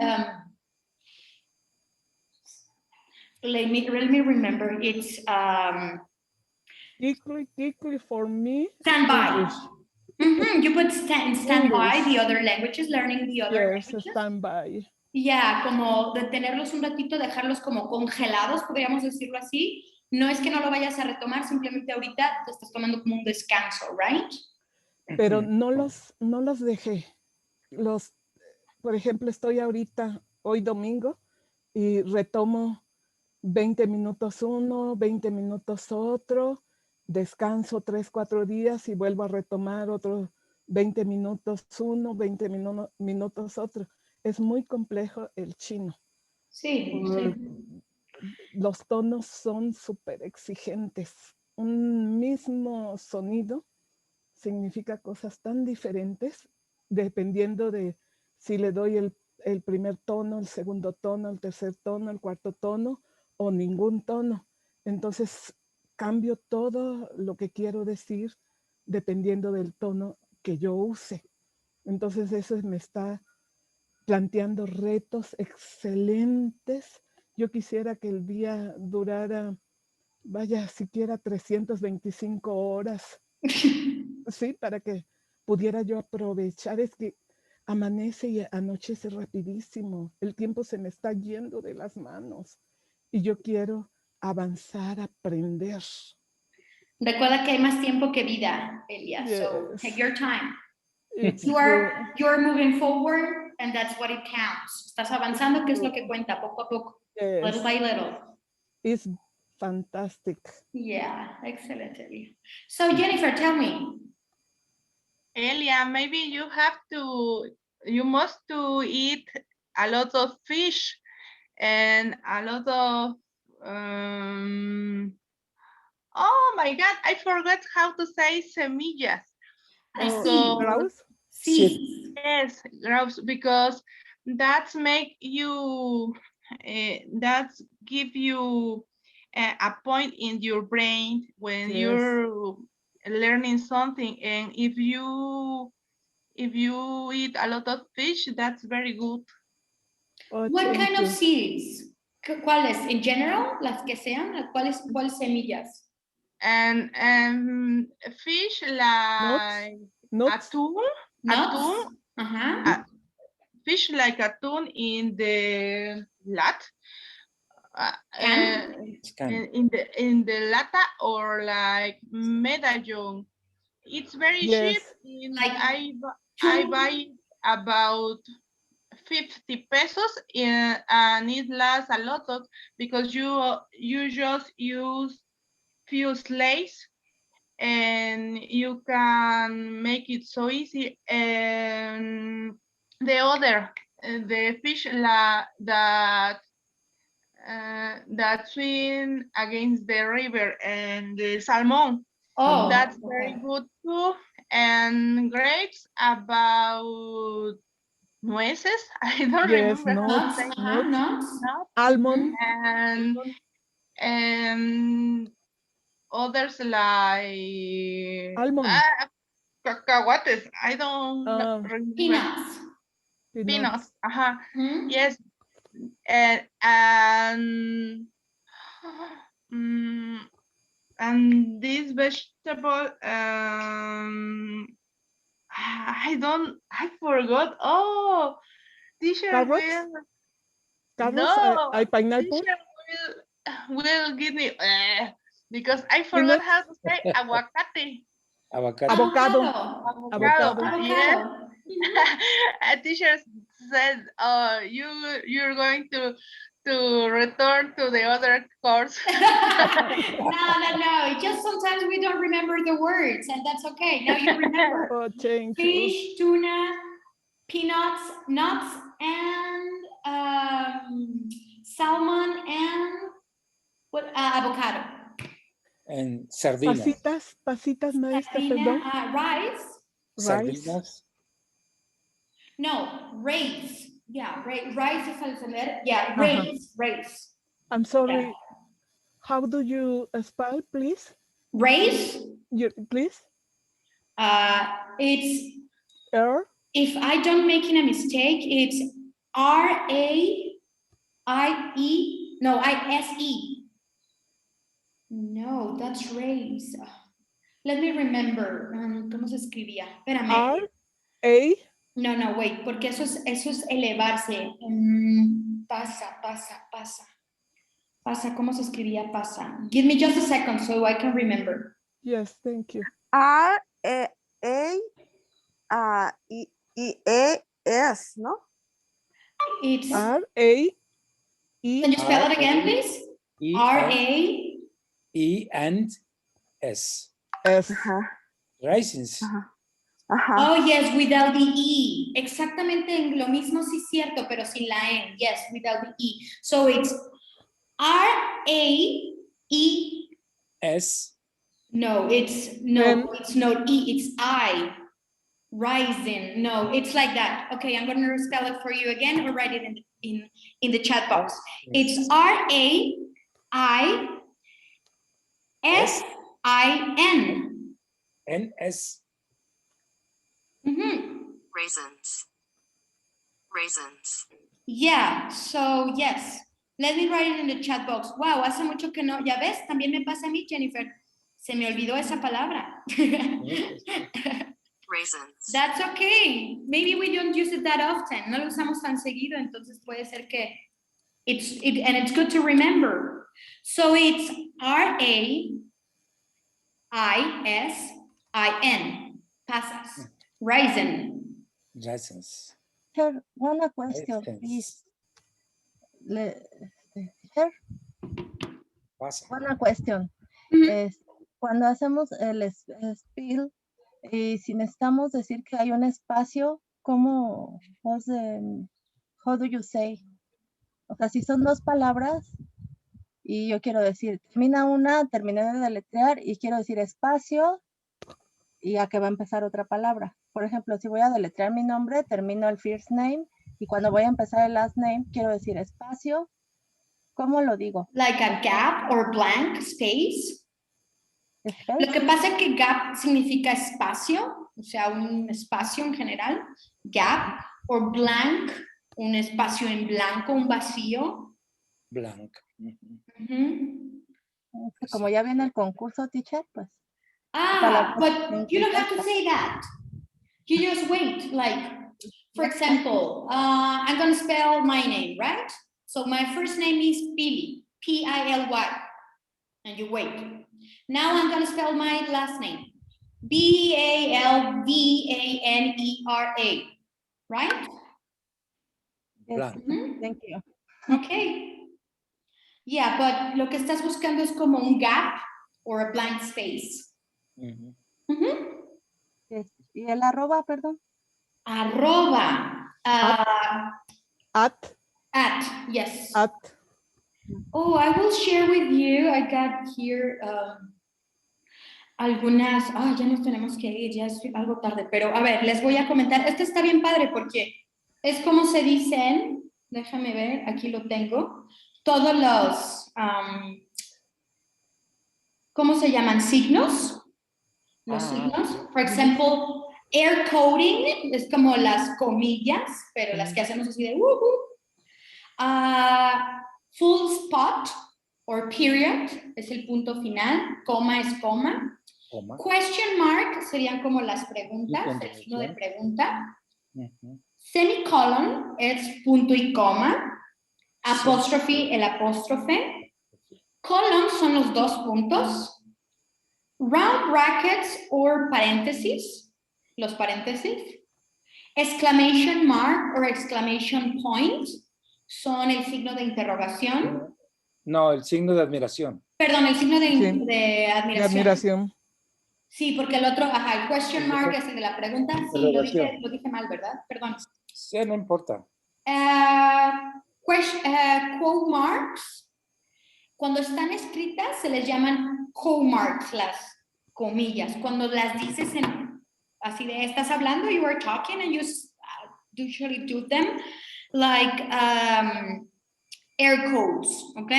let me remember, it's quickly for me. Standby. You put standby the other languages, learning the other languages. Standby. Yeah, como detenerlos un ratito, dejarlos como congelados, podríamos decirlo así. No es que no lo vayas a retomar, simplemente ahorita te estás tomando como un descanso, right? Pero no los dejé. Por ejemplo, estoy ahorita, hoy domingo, y retomo 20 minutos uno, 20 minutos otro, descanso 3, 4 días y vuelvo a retomar otros 20 minutos uno, 20 minutos otro. Es muy complejo el chino. Sí. Los tonos son súper exigentes. Un mismo sonido significa cosas tan diferentes dependiendo de si le doy el primer tono, el segundo tono, el tercer tono, el cuarto tono o ningún tono. Entonces cambio todo lo que quiero decir dependiendo del tono que yo use. Entonces eso me está planteando retos excelentes. Yo quisiera que el día durara, vaya, siquiera 325 horas. Sí, para que pudiera yo aprovechar. Es que amanece y anochece rapidísimo. El tiempo se me está yendo de las manos y yo quiero avanzar, aprender. Recuerda que hay más tiempo que vida, Elia. So Yes. take your time. It's You're moving forward and that's what it counts. Estás avanzando, que es lo que cuenta poco a poco. Yes. Little by little. It's fantastic. Yeah, excellent, Elia. So Jennifer, tell me. Elia, maybe you must to eat a lot of fish and a lot of, oh my God, I forgot how to say semillas. Grouse? Seeds. Yes, grouse, because that's make you, that's give you a point in your brain when Yes. you're learning something, and if you eat a lot of fish, that's very good. Oh, What thank kind you. of seeds? ¿Cuáles? En general, las que sean, ¿cuáles semillas? And fish like Nuts? atún, fish like atún in the in the lata, or like medallon. It's very cheap. I buy about 50 pesos, and it lasts a lot of, because you just use few slices and you can make it so easy. And the fish that swim against the river, and the salmon, that's very good too. And grapes, about nueces, I don't remember how to say nuts. Almond. And others like almond, cacahuates. I don't remember. Peanuts. Yes. And this vegetable, I forgot. Oh, teacher Carrots? will. Carrots? No, I pineapple? teacher will give me, because I forgot how to say aguacate. Avocado. Avocado. Yes. A teacher said, you're going to return to the other course. No. Just sometimes we don't remember the words, and that's okay. Now you remember. Oh, thank Fish, you. tuna, peanuts, nuts, and salmon, and what? Avocado. And sardinas. Pasitas, maestra, perdón. Rice. Sardinas. No, rice. Yeah, rice is alphabet. Yeah, rice. I'm sorry. How do you spell, please? Rice? Please? It's R? If I don't making a mistake, it's R-A-I-E. No, I-S-E. No, that's race. Let me remember. ¿Cómo se escribía? Espérame. R-A? No, wait, porque eso es elevarse. Pasa. Pasa, ¿cómo se escribía pasa? Give me just a second so I can remember. Yes, thank you. R-A-E-S, no? It's R-A-E. Can you spell it again, please? R-A-E and S. S. Raisins. Oh, yes, without the E. Exactamente lo mismo, sí es cierto, pero sin la N. Yes, without the E. So it's R-A-E. S. No, it's not E, it's I. Rising. No, it's like that. Okay, I'm going to spell it for you again, or write it in the chat box. It's R-A-I-S-I-N. N-S. Raisins. Yeah, so yes. Let me write it in the chat box. Wow, hace mucho que no. Ya ves, también me pasa a mí, Jennifer. Se me olvidó esa palabra. Raisins. That's okay. Maybe we don't use it that often. No lo usamos tan seguido, entonces puede ser que and it's good to remember. So it's R-A-I-S-I-N. Pasas. Raisin. Raisins. Sir, one question, please. Sir, one question. Cuando hacemos el spill y si necesitamos decir que hay un espacio, ¿cómo? How do you say? O sea, si son dos palabras y yo quiero decir, terminé de deletrear y quiero decir espacio y a que va a empezar otra palabra. Por ejemplo, si voy a deletrear mi nombre, termino el first name y cuando voy a empezar el last name, quiero decir espacio. ¿Cómo lo digo? Like a gap or blank space. Lo que pasa es que gap significa espacio, o sea, un espacio en general. Gap or blank, un espacio en blanco, un vacío. Blank. Como ya viene el concurso, teacher, pues. But you don't have to say that. You just wait. Like, for example, I'm going to spell my name, right? So my first name is Pily, P-I-L-Y. And you wait. Now I'm going to spell my last name. B-A-L-V-A-N-E-R-A. Right? Yes. Thank you. Okay. Yeah, but lo que estás buscando es como un gap or a blank space. Yes. ¿Y el arroba, perdón? Arroba. At, yes. At. Oh, I will share with you. I got here algunas. Ya nos tenemos que ir, ya es algo tarde, pero a ver, les voy a comentar. Esto está bien padre porque es como se dicen. Déjame ver, aquí lo tengo. Todos los, ¿cómo se llaman? Signos. Los signos. Por ejemplo, air coding es como las comillas, pero las que hacemos así de full spot or period es el punto final. Coma es coma. Question mark serían como las preguntas, el signo de pregunta. Semicolon es punto y coma. Apóstrofe, el apóstrofe. Colon son los dos puntos. Round brackets or paréntesis, los paréntesis. Exclamation mark or exclamation point son el signo de interrogación. No, el signo de admiración. Perdón, el signo de admiración. De admiración. Sí, porque el otro, el question mark es el de la pregunta. Sí, lo dije mal, ¿verdad? Perdón. Sí, no importa. Quote marks. Cuando están escritas se les llaman co-marks, las comillas. Cuando las dices así de, estás hablando, you are talking and you usually do them like air quotes, ¿ok?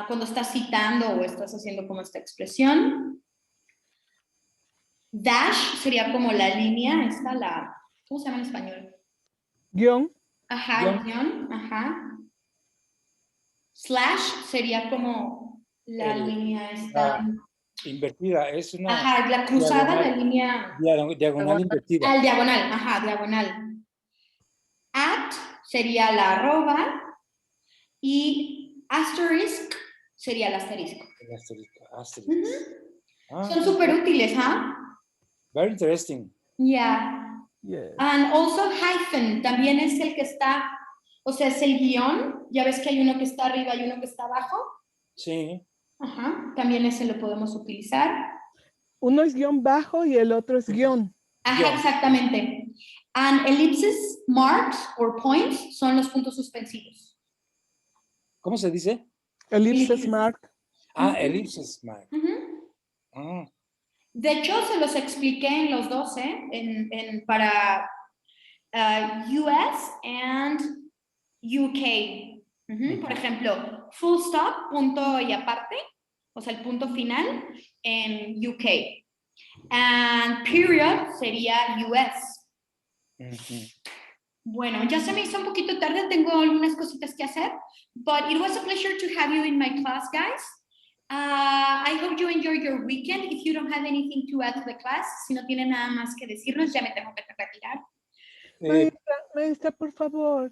Cuando estás citando o estás haciendo como esta expresión. Dash sería como la línea, ¿cómo se llama en español? Guión. Guión, Slash sería como la línea esta. Invertida, es una. La cruzada, la línea. Diagonal invertida. Diagonal, diagonal. At sería la arroba y asterisk sería el asterisco. El asterisco. Son súper útiles, Very interesting. Yeah. Yes. And also hyphen también es el que está, o sea, es el guión. Ya ves que hay uno que está arriba y uno que está abajo. Sí. También ese lo podemos utilizar. Uno es guión bajo y el otro es guión. Exactamente. And ellipses, marks or points son los puntos suspensivos. ¿Cómo se dice? Ellipses mark. Ellipses mark. De hecho, se los expliqué en los dos, para US and UK. Por ejemplo, full stop, punto y aparte, o sea, el punto final en UK. And period sería US. Bueno, ya se me hizo un poquito tarde, tengo algunas cositas que hacer, but it was a pleasure to have you in my class, guys. I hope you enjoy your weekend. If you don't have anything to add to the class, si no tiene nada más que decirnos, ya me tengo que retirar. Maestra, por favor,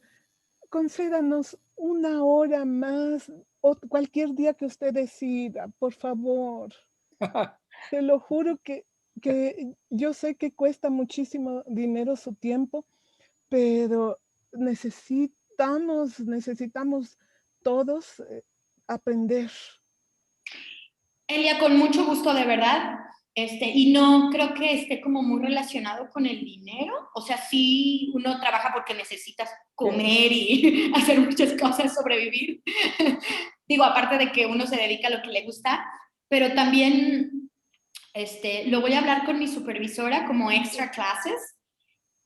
concédanos una hora más o cualquier día que usted decida, por favor. Te lo juro que yo sé que cuesta muchísimo dinero su tiempo, pero necesitamos todos aprender. Elia, con mucho gusto, de verdad. Y no creo que esté como muy relacionado con el dinero. O sea, sí, uno trabaja porque necesitas comer y hacer muchas cosas, sobrevivir. Digo, aparte de que uno se dedica a lo que le gusta, pero también lo voy a hablar con mi supervisora como extra classes.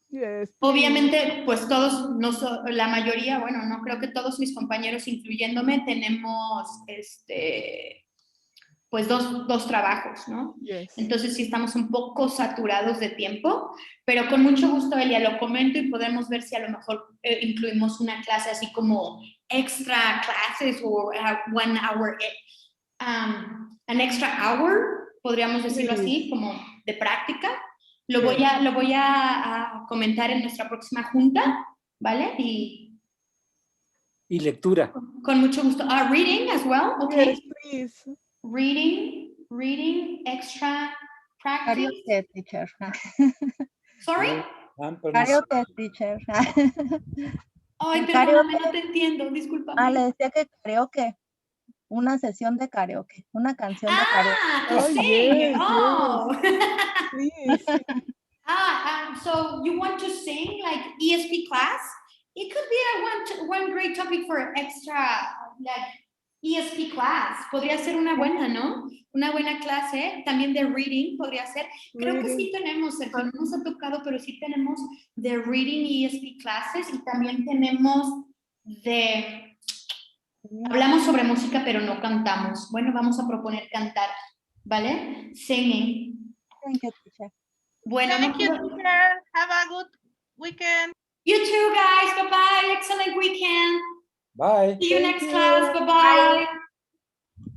Yes, obviamente, pues todos, la mayoría, bueno, no creo que todos mis compañeros, incluyéndome, tenemos pues dos trabajos, ¿no? Yes. Entonces sí estamos un poco saturados de tiempo, pero con mucho gusto, Elia, lo comento y podemos ver si a lo mejor incluimos una clase así como extra classes o 1 hour, an extra hour, podríamos decirlo así, como de práctica. Lo voy a comentar en nuestra próxima junta, ¿vale? Y lectura. Con mucho gusto. Reading as well, okay? Yes, please. Reading, extra practice. Karaoke, teacher. Sorry? Karaoke, teacher. Ay, perdóname, no te entiendo, discúlpame. Le decía que karaoke. Una sesión de karaoke. Una canción de karaoke. To sing. Yes, oh. Please. So you want to sing like ESP class? It could be one great topic for extra like ESP class. Podría ser una buena, ¿no? Una buena clase también de reading podría ser. Creo que sí tenemos, Sergio, no nos ha tocado, pero sí tenemos de reading ESP classes y también tenemos hablamos sobre música, pero no cantamos. Bueno, vamos a proponer cantar, ¿vale? Singing. Thank you, teacher. Bueno, Thank you, teacher. Have a good weekend. You too, guys. Bye-bye. Excellent weekend. Bye. See you next class. Bye-bye.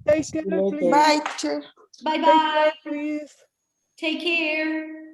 Take care, please. Bye, teacher. Bye-bye. Please. Take care.